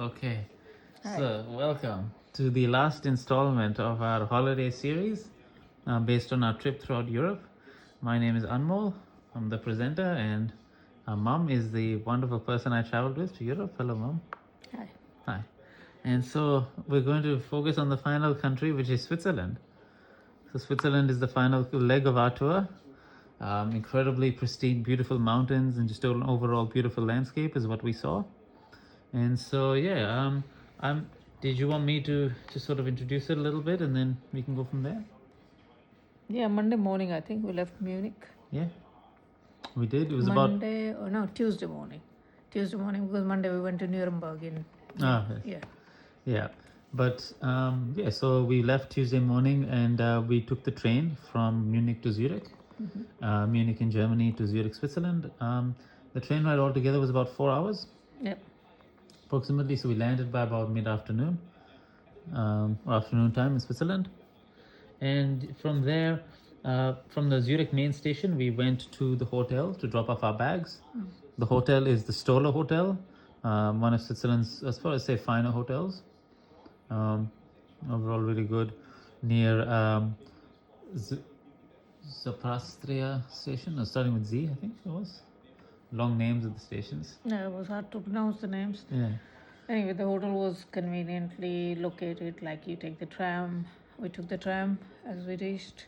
Okay, Hi. so welcome to the last installment of our holiday series based on our trip throughout Europe. My name is Anmol, I'm the presenter, and our mom is the wonderful person I traveled with to Europe. Hello, mom. Hi. Hi. And so we're going to focus on the final country, which is Switzerland. So, Switzerland is the final leg of our tour. Incredibly pristine, beautiful mountains, and just an overall beautiful landscape is what we saw. And so, yeah, I'm. Did you want me to just sort of introduce it a little bit, and then we can go from there? Yeah, Monday morning, I think we left Munich. Yeah, we did. It was about Tuesday morning. Tuesday morning, because Monday we went to Nuremberg in. yes. Yeah. Yeah, but yeah. So we left Tuesday morning, and we took the train from Munich to Zurich, Munich in Germany to Zurich, Switzerland. The train ride altogether was about 4 hours, Yep. approximately. So we landed by about mid-afternoon, afternoon time in Switzerland. And from there, from the Zurich main station, we went to the hotel to drop off our bags. The hotel is the Stoller Hotel, one of Switzerland's, as far as say, finer hotels. Overall, really good. Near Zaprastria station, starting with Z, I think it was. Long names of the stations. Yeah, it was hard to pronounce the names. Yeah. Anyway, the hotel was conveniently located, like you take the tram. We took the tram as we reached.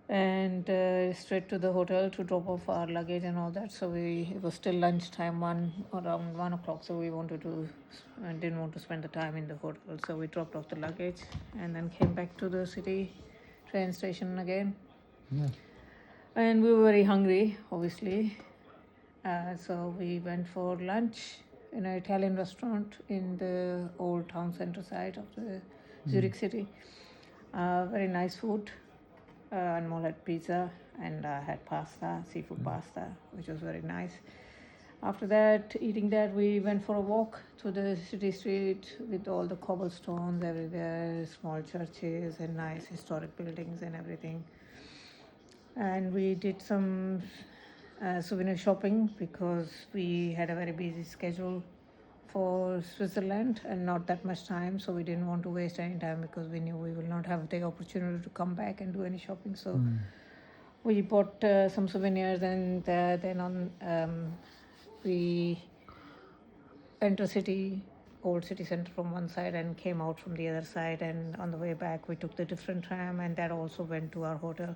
And straight to the hotel to drop off our luggage and all that. So it was still lunchtime, around 1 o'clock. So we didn't want to spend the time in the hotel. So we dropped off the luggage and then came back to the city train station again. Yeah. And we were very hungry, obviously. So we went for lunch in an Italian restaurant in the old town center side of the Zurich city. Very nice food. Anmol had pizza and I had pasta, seafood pasta, which was very nice. After that, eating that, we went for a walk through the city street with all the cobblestones everywhere, small churches and nice historic buildings and everything. And we did some souvenir shopping because we had a very busy schedule for Switzerland and not that much time, so we didn't want to waste any time because we knew we will not have the opportunity to come back and do any shopping. So we bought some souvenirs, and then we entered old city center from one side and came out from the other side. And on the way back, we took the different tram, and that also went to our hotel.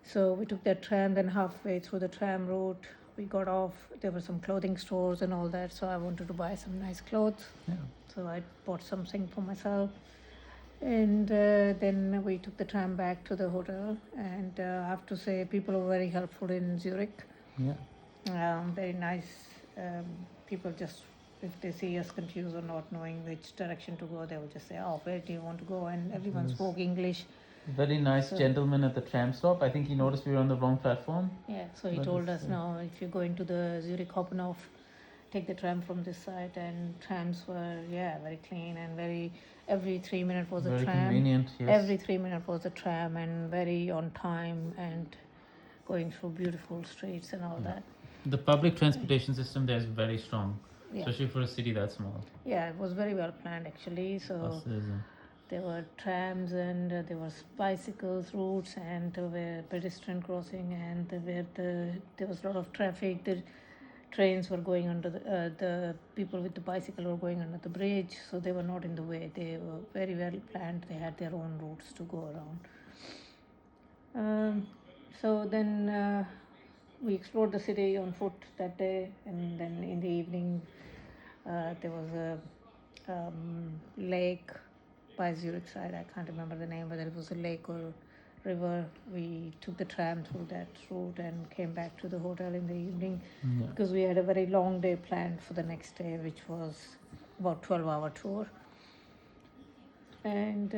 So we took that tram. Then halfway through the tram route, we got off. There were some clothing stores and all that, so I wanted to buy some nice clothes. Yeah. So I bought something for myself. And then we took the tram back to the hotel. And I have to say, people were very helpful in Zurich. Yeah. Very nice. People just, if they see us confused or not knowing which direction to go, they will just say, "Oh, where do you want to go?" And everyone spoke English. Very nice gentleman at the tram stop. I think he noticed we were on the wrong platform. Yeah, so he told us, "No, if you're going to the Zurich Hauptbahnhof, take the tram from this side." And trams were, very clean and every 3 minutes was a Very tram. convenient, yes. Every 3 minutes was a tram and very on time and going through beautiful streets and all that. The public transportation system there is very strong, Yeah. especially for a city that small. Yeah, it was very well planned actually. So Buses and- there were trams and there were bicycles routes and there were pedestrian crossing and there was a lot of traffic. The trains were going under the people with the bicycle were going under the bridge, so they were not in the way. They were very well planned. They had their own routes to go around. So then we explored the city on foot that day, and then in the evening there was a lake by Zurich side. I can't remember the name, whether it was a lake or river. We took the tram through that route and came back to the hotel in the evening because we had a very long day planned for the next day, which was about 12-hour tour. And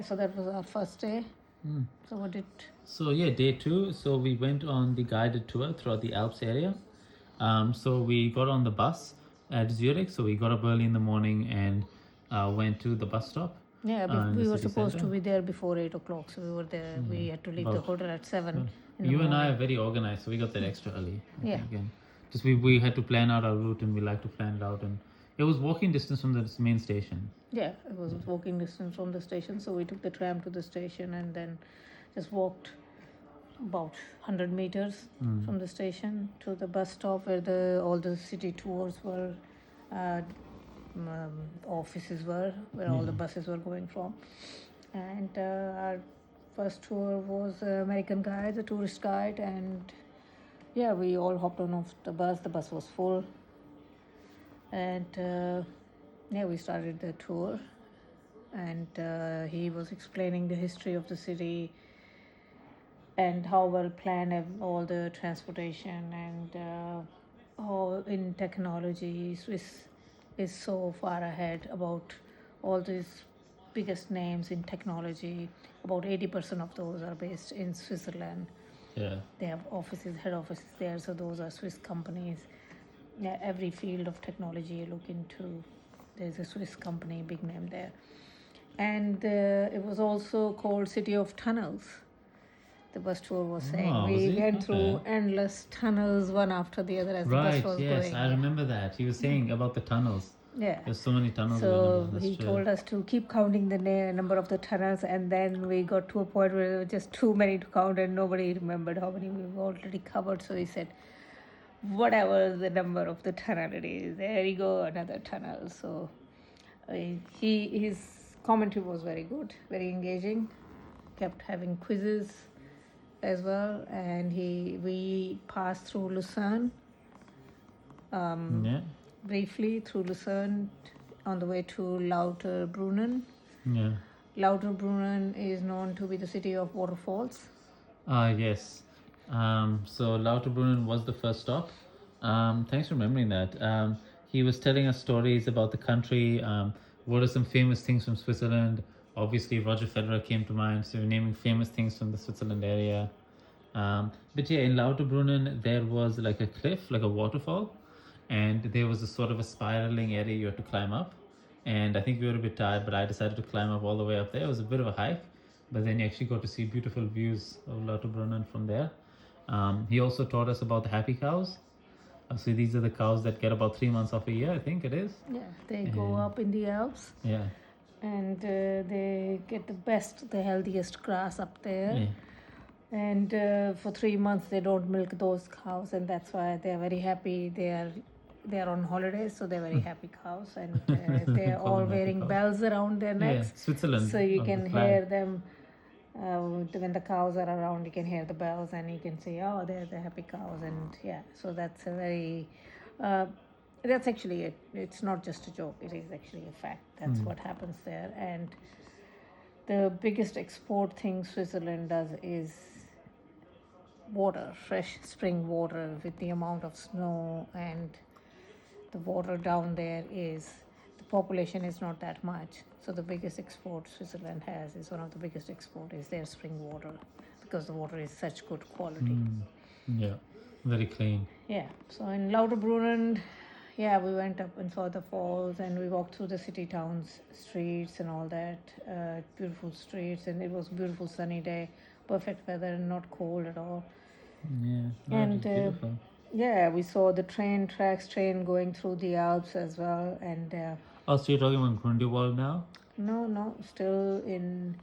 so that was our first day. So what did... So yeah, day 2. So we went on the guided tour throughout the Alps area. So we got on the bus at Zurich. So we got up early in the morning and went to the bus stop. Yeah, in we the were city supposed center. to be there before 8 o'clock. So we were there. We had to leave the hotel at 7. You and I are very organized, so we got there extra early. Yeah. Again, just we had to plan out our route, and we like to plan it out and It was walking distance from the main station. Yeah, it was walking distance from the station. So we took the tram to the station and then just walked about 100 meters from the station to the bus stop where all the city tours were, uh, offices were, where all the buses were going from. And our first tour was American Guide, the tourist guide, and yeah, we all hopped on off the bus. The bus was full, and yeah, we started the tour, and he was explaining the history of the city and how well planned all the transportation and how in technology Swiss is so far ahead about all these biggest names in technology. About 80% of those are based in Switzerland. Yeah. They have head offices there, so those are Swiss companies. Yeah, every field of technology you look into, there's a Swiss company, big name there. And it was also called City of Tunnels. The bus tour was saying Oh, was we it? went through Okay. endless tunnels, one after the other, as the Right. bus was Yes, going. I remember that. He was saying about the tunnels. Yeah. There's so many tunnels. So available. he That's true. told us to keep counting the number of the tunnels, and then we got to a point where there were just too many to count, and nobody remembered how many we've already covered. So he said, whatever the number of the tunnel it is, there you go, another tunnel. So his commentary was very good, very engaging, kept having quizzes as well, and we passed through Lucerne, Yeah. briefly through Lucerne on the way to Lauterbrunnen. Yeah. Lauterbrunnen is known to be the city of waterfalls. Yes. So Lauterbrunnen was the first stop. Thanks for remembering that. He was telling us stories about the country. What are some famous things from Switzerland? Obviously, Roger Federer came to mind. So we're naming famous things from the Switzerland area. But yeah, in Lauterbrunnen, there was like a cliff, like a waterfall. And there was a sort of a spiraling area you had to climb up. And I think we were a bit tired, but I decided to climb up all the way up there. It was a bit of a hike, but then you actually got to see beautiful views of Lauterbrunnen from there. He also taught us about the happy cows. So these are the cows that get about 3 months of a year, I think it is. Yeah, they go up in the Alps, Yeah. and they get the best, the healthiest grass up there. Yeah. And for 3 months they don't milk those cows, and that's why they are very happy. They are on holidays, so they're very happy cows, and they're Call all them happy wearing cows. bells around their Yeah, necks, Switzerland. so you of the can flag. hear them. When the cows are around, you can hear the bells, and you can say, "Oh, they're the happy cows." And yeah, so that's a very, that's actually it. It's not just a joke; it is actually a fact. That's what happens there. And the biggest export thing Switzerland does is water, fresh spring water. With the amount of snow and the water down there, is the population is not that much, so the biggest export Switzerland has is one of the biggest export is their spring water, because the water is such good quality. Yeah, very clean. Yeah, so in Lauterbrunnen, yeah, we went up and saw the falls, and we walked through the city towns streets and all that, beautiful streets, and it was a beautiful sunny day, perfect weather and not cold at all. Yeah, no, And it's beautiful. yeah, we saw the train going through the Alps as well. And Oh, so you're talking about Grundywald now? no, still in.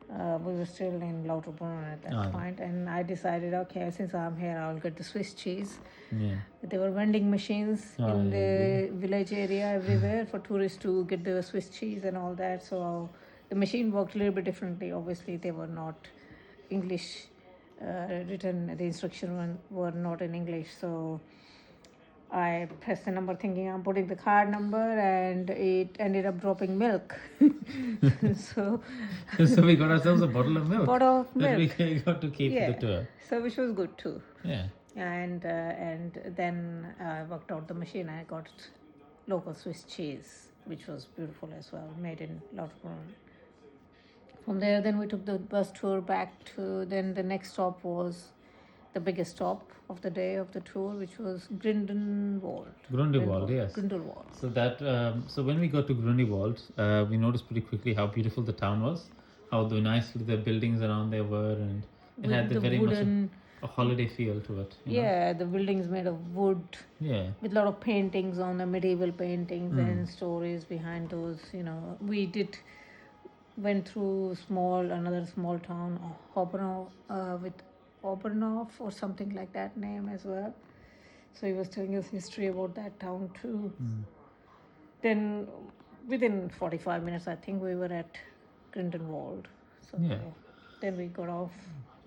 We were still in Lauterbrunnen at that Oh, yeah. point, and I decided, okay, since I'm here, I'll get the Swiss cheese. Yeah. There were vending machines Oh, in yeah, the village area everywhere for tourists to get the Swiss cheese and all that. So the machine worked a little bit differently. Obviously, they were not English written. The instructions were not in English. So I pressed the number thinking I'm putting the card number, and it ended up dropping milk. So So we got ourselves a bottle of milk. bottle of That milk. we got to keep Yeah. for the tour. So which was good too. Yeah. And then I worked out the machine. I got local Swiss cheese, which was beautiful as well, made in Lauterbrunnen. From there, then we took the bus tour back to. Then the next stop was the biggest stop of the day of the tour, which was Grindelwald. Grundywald, yes. Grindelwald. So that so when we got to Grundywald, we noticed pretty quickly how beautiful the town was, how the nice the buildings around there were, and it had the With the very much wooden a holiday feel to it. You know? Yeah, the buildings made of wood Yeah. with a lot of paintings on the medieval paintings and stories behind those. We went through another small town, Obernof, with Obernof or something like that name as well. So he was telling us history about that town too. Then within 45 minutes, I think we were at Grindelwald. So Yeah. then we got off,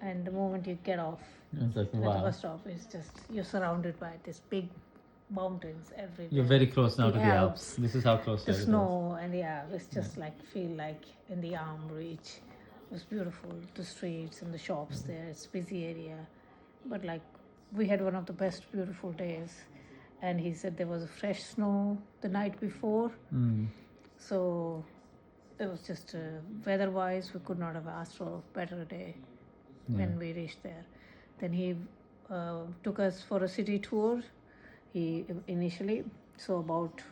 and the moment you get off It's like, at the wow. bus stop, it's just you're surrounded by this big mountains everywhere. You're very close now to the Alps, Alps. This is how close the you are to snow, and it's just like feel like in the arm reach. It was beautiful. The streets and the shops there. It's busy area, but like we had one of the best beautiful days. And he said there was a fresh snow the night before, so it was just weather-wise we could not have asked for a better day when we reached there. Then he took us for a city tour. He initially, so about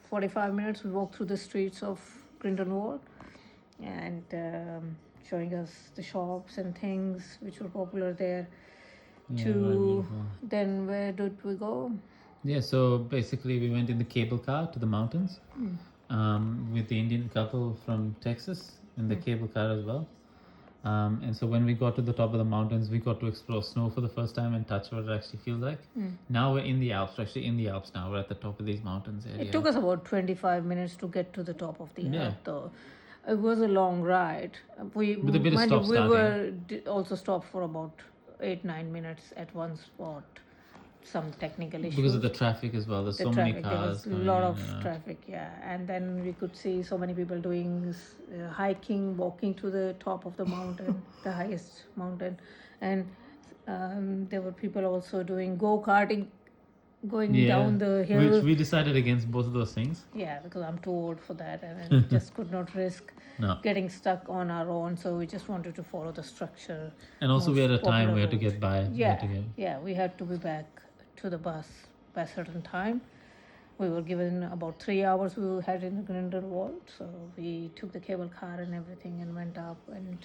45 minutes we walked through the streets of Grindelwald and showing us the shops and things which were popular there. Yeah, very beautiful. Then where did we go? Yeah, so basically we went in the cable car to the mountains with the Indian couple from Texas in the cable car as well. And so when we got to the top of the mountains, we got to explore snow for the first time and touch what it actually feels like. Now we're in the Alps, we're actually in the Alps now. We're at the top of these mountains area. It took us about 25 minutes to get to the top of the Yeah. Alp, though. It was a long ride. With a bit of mind you, stop-starting. also stopped for about 8-9 minutes at one spot. Some technical issues. Because of the traffic as well. There's so many There cars. was a coming lot in, of traffic, yeah. And then we could see so many people doing hiking, walking to the top of the mountain, the highest mountain. And there were people also doing go-karting, going down the hill. Which we decided against both of those things. Yeah, because I'm too old for that and I just could not risk No. getting stuck on our own. So we just wanted to follow the structure. And also we had a most time we popular had to route. get by. We had to be back to the bus by a certain time. We were given about 3 hours we had in Grindelwald. So we took the cable car and everything and went up. And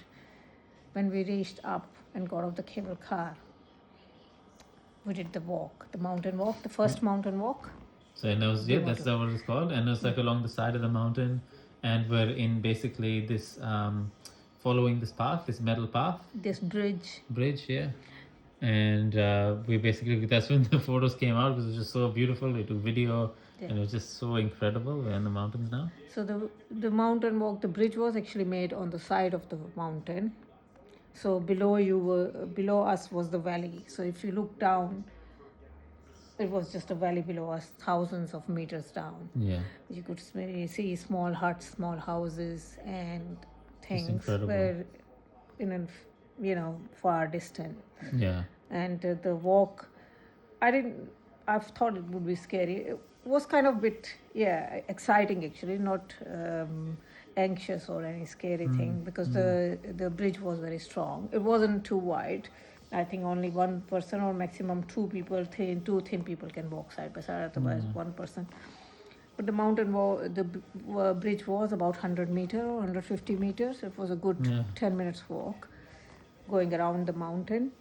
when we reached up and got off the cable car, we did the walk, the mountain walk, the first mountain walk. So and that's what it's called. And it's like along the side of the mountain, and we're in basically this following this path, this metal path. This Bridge, yeah. And we basically that's when the photos came out because it was just so beautiful. We took video, and it was just so incredible. We're in the mountains now. So the mountain walk, the bridge was actually made on the side of the mountain. So below us was the valley. So if you look down, it was just a valley below us, thousands of meters down. Yeah. You could see small huts, small houses, and things incredible. were in far distant. Yeah. And the walk, I thought it would be scary. It was kind of a bit, exciting actually, not anxious or any scary thing because the bridge was very strong. It wasn't too wide. I think only one person or maximum two thin people can walk side by side, otherwise one person. But the bridge was about 100 meters or 150 meters. It was a good 10 minutes walk going around the mountain.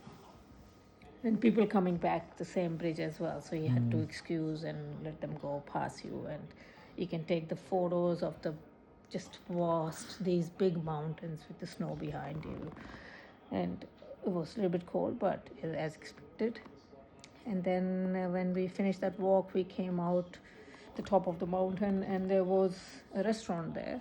And people coming back the same bridge as well. So you had to excuse and let them go past you. And you can take the photos of the just vast, these big mountains with the snow behind you. And it was a little bit cold, but as expected. And then when we finished that walk, we came out the top of the mountain and there was a restaurant there.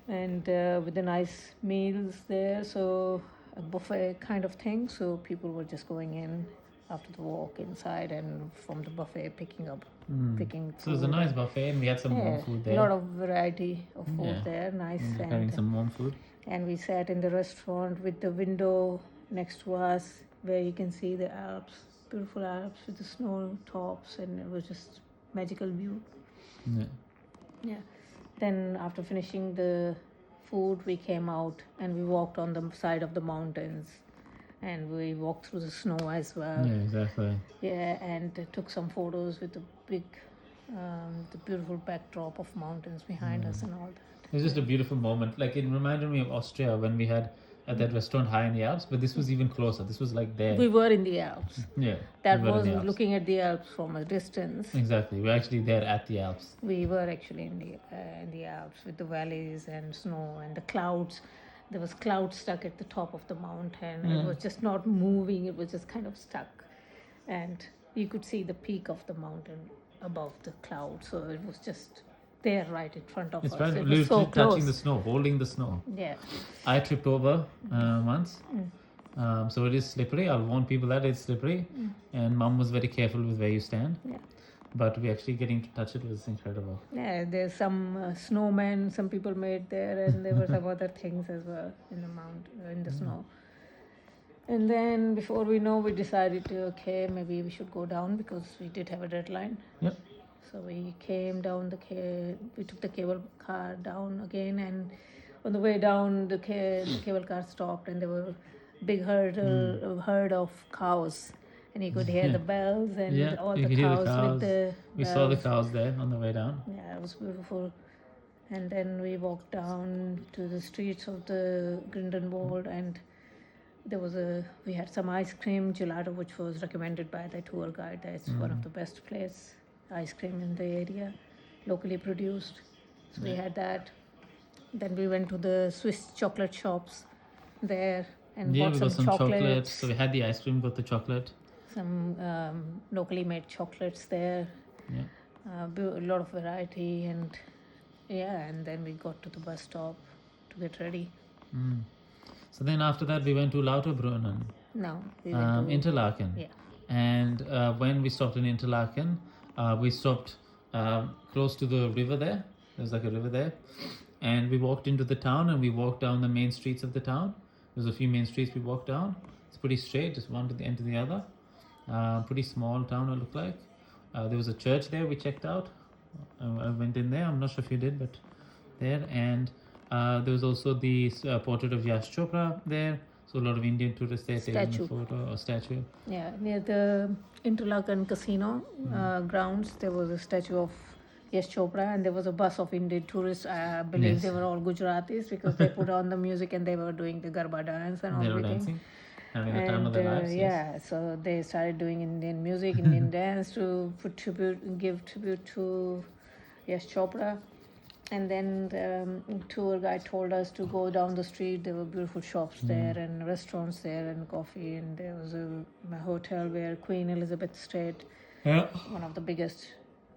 And with the nice meals there, so a buffet kind of thing. So people were just going in after the walk inside and from the buffet picking food. So it was a nice buffet, and we had some warm food there. A lot of variety of food there, nice. And having some warm food. And we sat in the restaurant with the window next to us where you can see the Alps, beautiful Alps with the snow tops, and it was just magical view. Yeah. Then after finishing the food, we came out and we walked on the side of the mountains, and we walked through the snow as well. Yeah, exactly. Yeah, and took some photos with the beautiful backdrop of mountains behind us and all that. It was just a beautiful moment. Like it reminded me of Austria when we had at that restaurant high in the Alps, but this was even closer. This was like there. We were in the Alps. Yeah. That we were in was the Alps. looking at the Alps from a distance. Exactly. We're actually there at the Alps. We were actually in the Alps with the valleys and snow and the clouds. There was clouds stuck at the top of the mountain. It was just not moving. It was just kind of stuck, and you could see the peak of the mountain above the clouds. So it was just there, right in front of It's us. right, It was literally so touching close. the snow, holding the snow. Yeah. I tripped over once. So it is slippery. I'll warn people that it's slippery. And Mum was very careful with where you stand. Yeah. But we actually getting to touch it was incredible. Yeah, there's some snowmen some people made there, and there were some other things as well in the in the snow. And then before we know, we decided to okay, maybe we should go down because we did have a deadline. Yep. So we came down we took the cable car down again, and on the way down, the cable car stopped, and there were big herd of cows. And you could hear the bells and Yeah, all you the could hear cows, the cows. with the We saw the bells. cows there on the way down. Yeah, it was beautiful. And then we walked down to the streets of the Grindelwald, and we had some ice cream, gelato, which was recommended by the tour guide. That's one of the best place ice cream in the area, locally produced. So we had that. Then we went to the Swiss chocolate shops there and Yeah, bought we some got some chocolate. chocolates. So we had the ice cream, got the chocolate. Some locally made chocolates there. Yeah. A lot of variety, and and then we got to the bus stop to get ready. So then after that, we went to Lauterbrunnen, No, we went to Interlaken. yeah. And when we stopped in Interlaken, we stopped close to the river there. There's like a river there. And we walked into the town and we walked down the main streets of the town. There's a few main streets we walked down. It's pretty straight, just one to the end to the other. Pretty small town it looked like. There was a church there we checked out. I went in there. I'm not sure if you did, but there. And there was also the portrait of Yash Chopra there. So a lot of Indian tourists there taking Statue. a photo or statue. Yeah, near the Interlaken casino grounds, there was a statue of Yash Chopra, and there was a bus of Indian tourists. I believe Yes. they were all Gujaratis because they put on the music and they were doing the Garba dance and They were everything. dancing, having the time of their lives. Yes. Yeah, so they started doing Indian music, Indian dance to give tribute to Yash Chopra. And then the tour guide told us to go down the street. There were beautiful shops there and restaurants there and coffee. And there was a hotel where Queen Elizabeth stayed, Yeah. one of the biggest,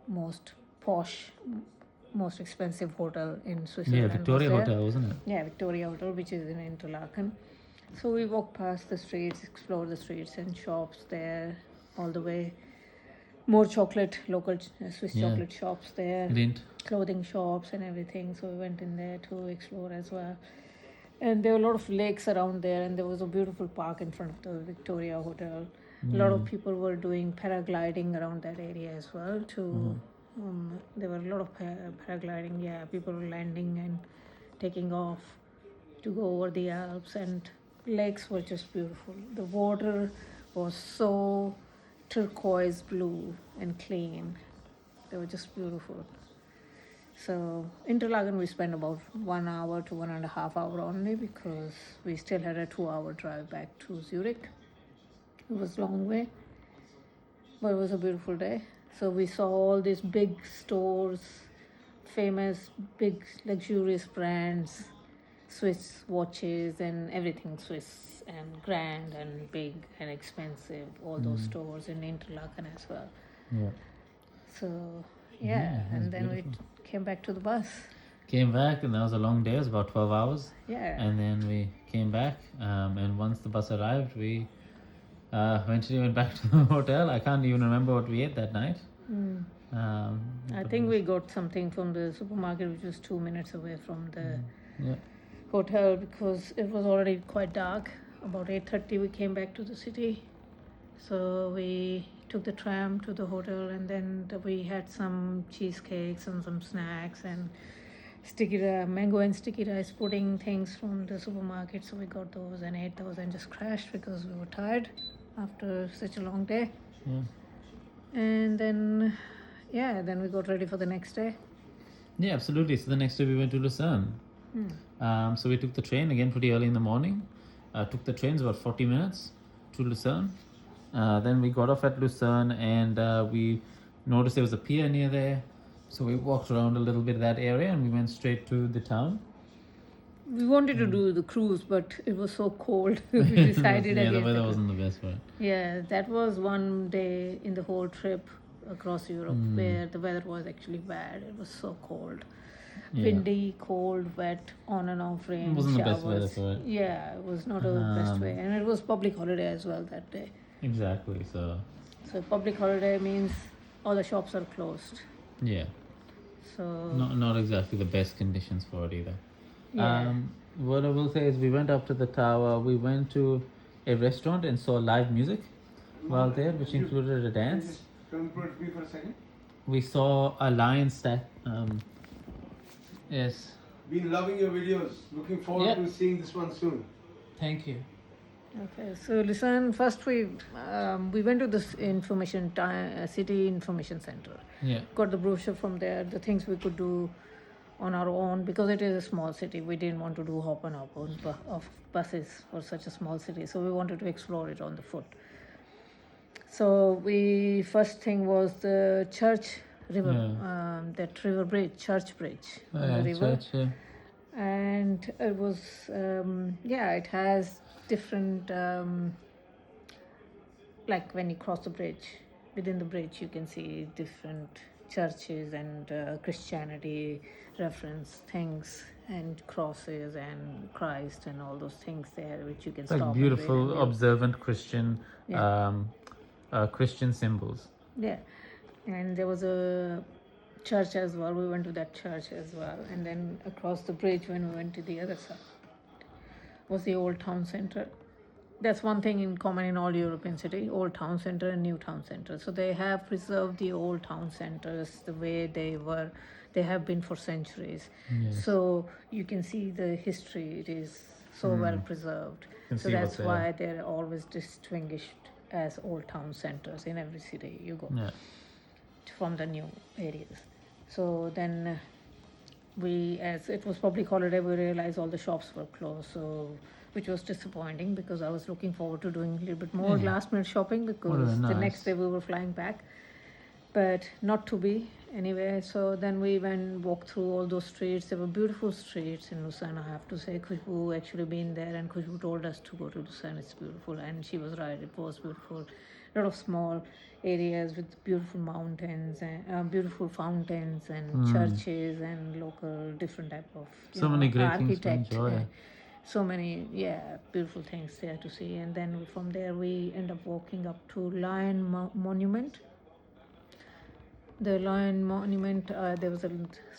most posh, most expensive hotel in Switzerland. Yeah, was Victoria there. Hotel, wasn't it? Yeah, Victoria Hotel, which is in Interlaken. So we walked past the streets, explored the streets and shops there all the way. More chocolate, local Swiss Yeah. chocolate shops there, Didn't. clothing shops and everything. So we went in there to explore as well. And there were a lot of lakes around there, and there was a beautiful park in front of the Victoria Hotel. A lot of people were doing paragliding around that area as well. There were a lot of paragliding. Yeah, people were landing and taking off to go over the Alps, and lakes were just beautiful. The water was so turquoise blue and clean. They were just beautiful. So Interlaken we spent about 1 hour to 1.5 hours only because we still had a 2-hour drive back to Zurich. It was a long way, but it was a beautiful day. So we saw all these big stores, famous big luxurious brands, Swiss watches and everything Swiss and grand and big and expensive, all those stores in Interlaken as well. Yeah. So Yeah, it was and then beautiful. we came back to the bus. Came back, and that was a long day. It was about 12 hours. Yeah. And then we came back, and once the bus arrived, we eventually went back to the hotel. I can't even remember what we ate that night. I think we got something from the supermarket, which was 2 minutes away from the Yeah. hotel because it was already quite dark. About 8:30 we came back to the city. So we took the tram to the hotel, and then we had some cheesecakes and some snacks and mango and sticky rice pudding things from the supermarket. So we got those and ate those and just crashed because we were tired after such a long day. Yeah. And then then we got ready for the next day. Yeah, absolutely. So the next day we went to Lucerne. So we took the train again pretty early in the morning. Took the trains about 40 minutes to Lucerne. Then we got off at Lucerne and we noticed there was a pier near there. So we walked around a little bit of that area and we went straight to the town. We wanted to do the cruise, but it was so cold. We decided Yeah, the against weather it. wasn't the best for it. Yeah, that was one day in the whole trip across Europe where the weather was actually bad. It was so cold. Yeah. Windy, cold, wet, on and off rain. It wasn't the showers. best weather for it. Yeah, it was not a best way. And it was public holiday as well that day. Exactly. So, Public holiday means all the shops are closed. yeah, So not exactly the best conditions for it either. Yeah. What I will say is we went up to the tower. We went to a restaurant and saw live music while there, which included a dance. Can you put me for a second? We saw a lion yes. Been loving your videos. Looking forward Yeah. to seeing this one soon. Thank you. Okay, so listen. First, we went to this city information center. Yeah. Got the brochure from there. The things we could do on our own because it is a small city. We didn't want to do hop on of buses for such a small city. So we wanted to explore it on the foot. So we first thing was the church river, that river bridge, church bridge on the river. Church, yeah. And it was it has different like when you cross the bridge, within the bridge you can see different churches and Christianity reference things and crosses and Christ and all those things there which you can It's like stop and read and beautiful, view. observant Christian, Yeah. Christian symbols. Yeah, and there was a church as well. We went to that church as well, and then across the bridge when we went to the other side was the old town center. That's one thing in common in all European city: old town center and new town center. So they have preserved the old town centers the way they were. They have been for centuries. Yes. So you can see the history. It is so well preserved. can So see that's what's there. why they're always distinguished as old town centers in every city you go Yeah. from the new areas. So then we, as it was public holiday, we realized all the shops were closed. So which was disappointing because I was looking forward to doing a little bit more last minute shopping because the nice. next day we were flying back. But not to be anyway. So then we went walked through all those streets. There were beautiful streets in Lucerne, I have to say. Khushbu actually been there and Khushbu told us to go to Lucerne. It's beautiful, and she was right. It was beautiful. A lot of small areas with beautiful mountains and beautiful fountains and churches and local different type of So many great things to architect. enjoy. So many beautiful things there to see, and then from there we end up walking up to Lion Monument. The Lion Monument, there was a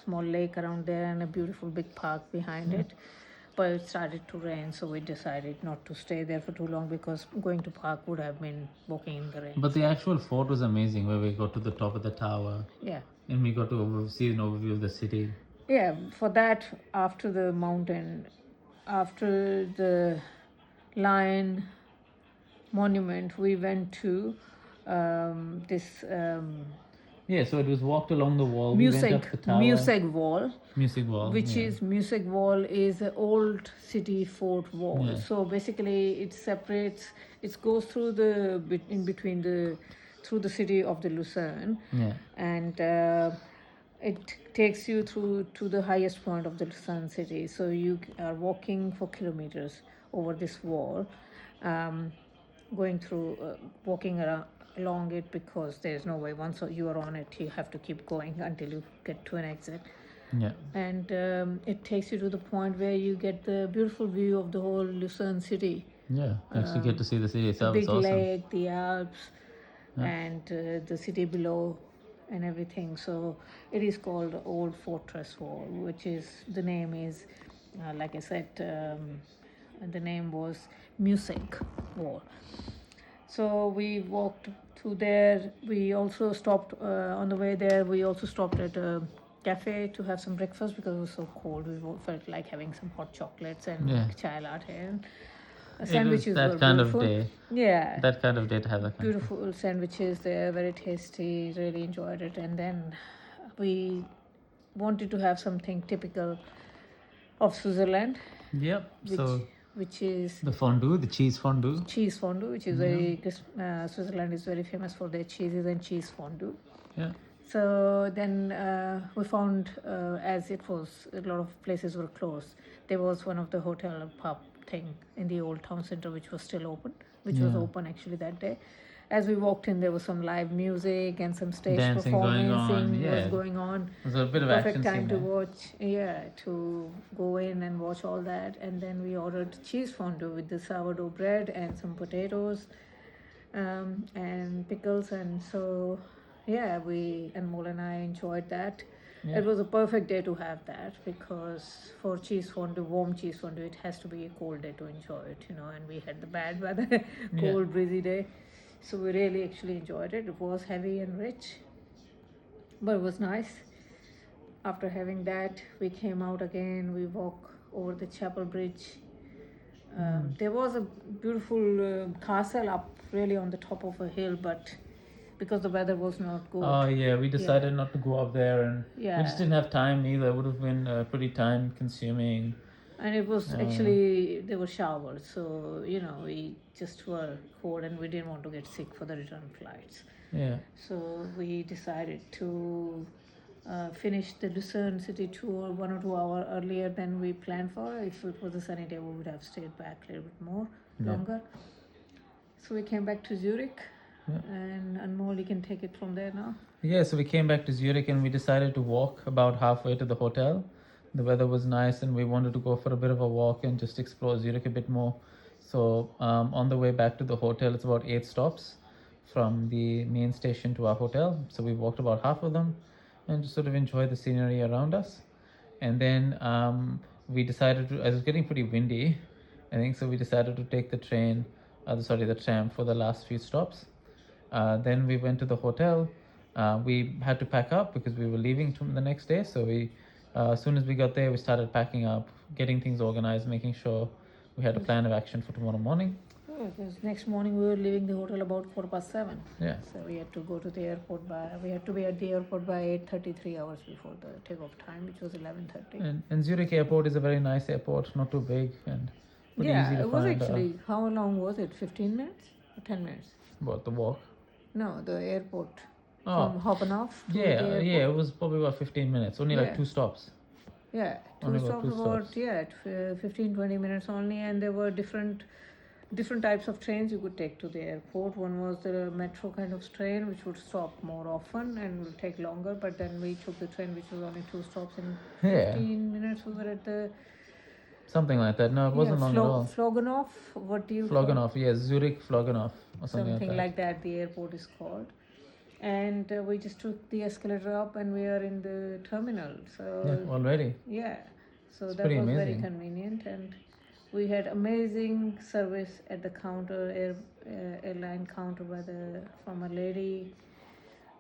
small lake around there and a beautiful big park behind it. But it started to rain, so we decided not to stay there for too long because going to park would have been walking in the rain. But the actual fort was amazing, where we got to the top of the tower Yeah. and we got to see an overview of the city. Yeah, for that, after the mountain, after the Lion Monument, we went to this Yeah, so it was walked along the wall. We went up the tower. Music Wall. Music wall. Which is Music Wall is an old city fort wall. Yeah. So basically, it separates. It goes through in between through the city of the Lucerne, Yeah. and it takes you through to the highest point of the Lucerne city. So you are walking for kilometers over this wall, going through, walking along it because there is no way. Once you are on it, you have to keep going until you get to an exit. Yeah. And it takes you to the point where you get the beautiful view of the whole Lucerne city. Yeah. Actually get to see the city itself. Big It's awesome. lake, the Alps, and the city below and everything. So it is called Old Fortress Wall, which is, the name is, like I said, the name was Music Wall. So we walked through there. We also stopped on the way there. We also stopped at a cafe to have some breakfast because it was so cold. We felt like having some hot chocolates and chai latte. Sandwiches that were kind beautiful. of day. Yeah, That kind of day to have that kind of beautiful sandwiches there, very tasty. Really enjoyed it. And then we wanted to have something typical of Switzerland, Yep. So which is The fondue, the cheese fondue. cheese fondue, which is very Switzerland is very famous for their cheeses and cheese fondue. Yeah. So then we found, as it was, a lot of places were closed. There was one of the hotel pub thing in the old town center which was still open, which was Yeah. open actually that day. As we walked in, there was some live music and some stage Dancing going on, performing was yeah. going on. There's a bit of Perfect action time scene to there. watch, to go in and watch all that. And then we ordered cheese fondue with the sourdough bread and some potatoes and pickles. And so, we and Mol and I enjoyed that. Yeah. It was a perfect day to have that because for cheese fondue, warm cheese fondue, it has to be a cold day to enjoy it, and we had the bad weather, cold, breezy day. So we really actually enjoyed it. It was heavy and rich, but it was nice. After having that, we came out again. We walked over the Chapel Bridge. There was a beautiful castle up really on the top of a hill, but because the weather was not good. Oh yeah, we decided not to go up there, and we Yeah. just didn't have time either. It would have been pretty time consuming. And it was actually, there were showers, so we just were cold and we didn't want to get sick for the return flights. Yeah. So we decided to finish the Lucerne city tour 1 or 2 hours earlier than we planned for. If it was a sunny day, we would have stayed back a little bit more, longer. So we came back to Zurich, and Anmol, you can take it from there now. Yeah, so we came back to Zurich and we decided to walk about halfway to the hotel. The weather was nice and we wanted to go for a bit of a walk and just explore Zurich a bit more. So on the way back to the hotel, it's about 8 stops from the main station to our hotel. So we walked about half of them and just sort of enjoyed the scenery around us. And then we decided to, it was getting pretty windy, I think, so we decided to take the the tram for the last few stops. Then we went to the hotel. We had to pack up because we were leaving the next day. So as soon as we got there, we started packing up, getting things organized, making sure we had a plan of action for tomorrow morning. Because next morning we were leaving the hotel about 7:15. Yeah. So we had to go to the airport we had to be at the airport by 8:33 hours before the takeoff time, which was 11:30. And Zurich airport is a very nice airport, not too big and pretty easy to it was find. actually, how long was it? 15 minutes or 10 minutes? About the walk. No, the airport. Oh. From Hoppenhof to the Yeah, airport. it was probably about 15 minutes, only like Yeah. 2 stops. Yeah, Only two about stops two about stops. 15-20 minutes only, and there were different types of trains you could take to the airport. One was the metro kind of train, which would stop more often and will take longer, but then we took the train which was only 2 stops in Yeah. 15 minutes. We were at the Something like that. No, it wasn't long at all. Flogenhof, what do you call it? Flogenhof, yes, Zurich Flogenhof or something, Like that, the airport is called. And we just took the escalator up and we are in the terminal. So Yeah, already. So It's that pretty was very amazing. convenient, and we had amazing service at the counter, airline counter, from a lady.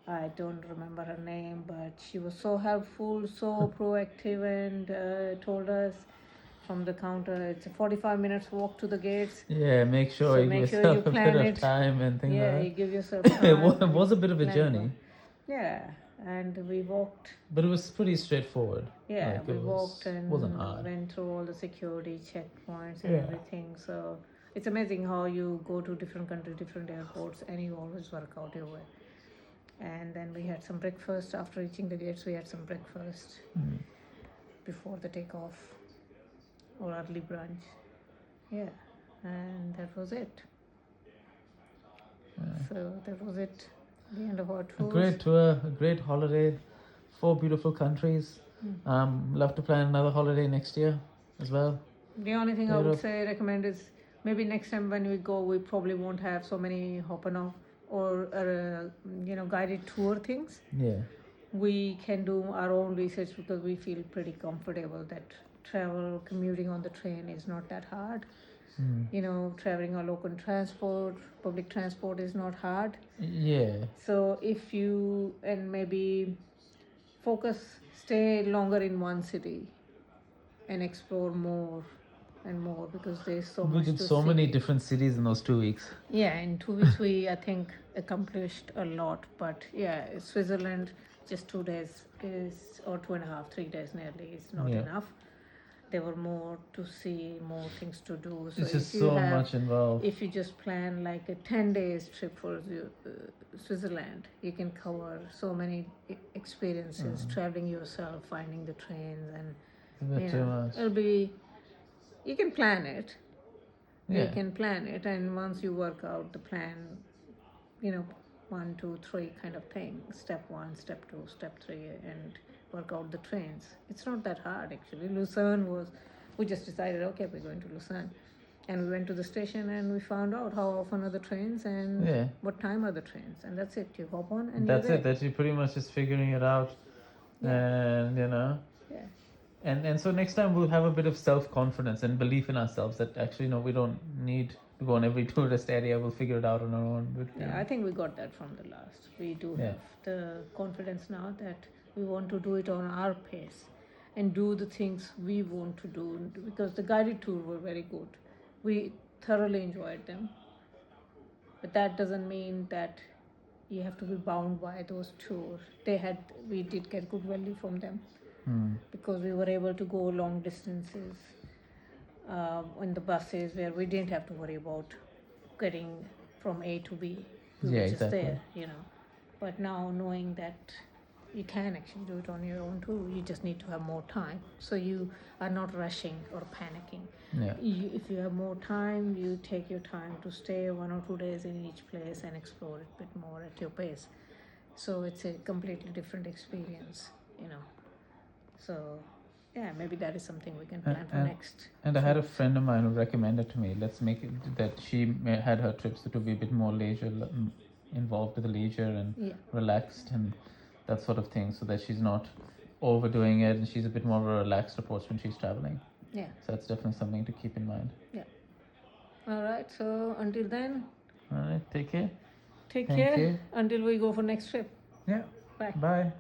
I don't remember her name, but she was so helpful, so proactive, and told us from the counter it's a 45 minutes walk to the gates. Yeah, make sure So you make give sure yourself you a bit plan of it. time and things Yeah, you like give yourself that. It time. was a bit of a plan journey, it. Yeah, and we walked. but it was pretty straightforward. Yeah, Like, we it walked and wasn't hard. went through all the security checkpoints and Yeah. everything. So it's amazing how you go to different countries, different airports, and you always work out your way. And then we had some breakfast after reaching the gates. We had some breakfast before the takeoff or early brunch. Yeah, and that was it. So that was it. The end of our A tour. great tour, a great holiday, 4 beautiful countries. Love to plan another holiday next year as well. The only thing I would Europe. recommend is maybe next time when we go, we probably won't have so many Hoppenhof or guided tour things. Yeah. We can do our own research because we feel pretty comfortable that commuting on the train is not that hard. Traveling on local transport, public transport is not hard. Yeah. So if you and maybe stay longer in one city and explore more and more because there's so We much did to so see. many different cities in those 2 weeks. Yeah, in 2 weeks we I think accomplished a lot. But yeah, Switzerland just 2 days or 2.5, 3 days nearly is not Yeah. enough. there were more to see, more things to do. So It's just if you so have, much involved. if you just plan like a 10 days trip for Switzerland, you can cover so many experiences, traveling yourself, finding the trains, and It's a bit too much. it'll be, you can plan it. You Yeah. can plan it, and once you work out the plan, 1, 2, 3 kind of thing, step 1, step 2, step 3, and work out the trains. It's not that hard actually. Lucerne was, we just decided, okay, we're going to Lucerne, and we went to the station and we found out how often are the trains and Yeah. what time are the trains, and that's it. You hop on and That's you're it. there. That you're pretty much just figuring it out. And Yeah. and so next time we'll have a bit of self-confidence and belief in ourselves that actually no, we don't need to go on every tourist area. We'll figure it out on our own. But, Yeah, I think we got that from the last. We do Yeah. have the confidence now that we want to do it on our pace and do the things we want to do, because the guided tour were very good. We thoroughly enjoyed them. But that doesn't mean that you have to be bound by those tours. We did get good value from them because we were able to go long distances in the buses where we didn't have to worry about getting from A to B. We Yeah, were just exactly. there. But now knowing that you can actually do it on your own too, you just need to have more time. So you are not rushing or panicking. Yeah. If you have more time, you take your time to stay 1 or 2 days in each place and explore it a bit more at your pace. So it's a completely different experience. So yeah, maybe that is something we can plan for next. And I had a friend of mine who recommended to me, let's make it that she had her trips to be a bit more involved with the leisure and Yeah. relaxed and that sort of thing, so that she's not overdoing it and she's a bit more of a relaxed approach when she's traveling. Yeah. So that's definitely something to keep in mind. All right. So until then, All right, take care. take Thank care you. until we go for next trip. Yeah. Bye. Bye.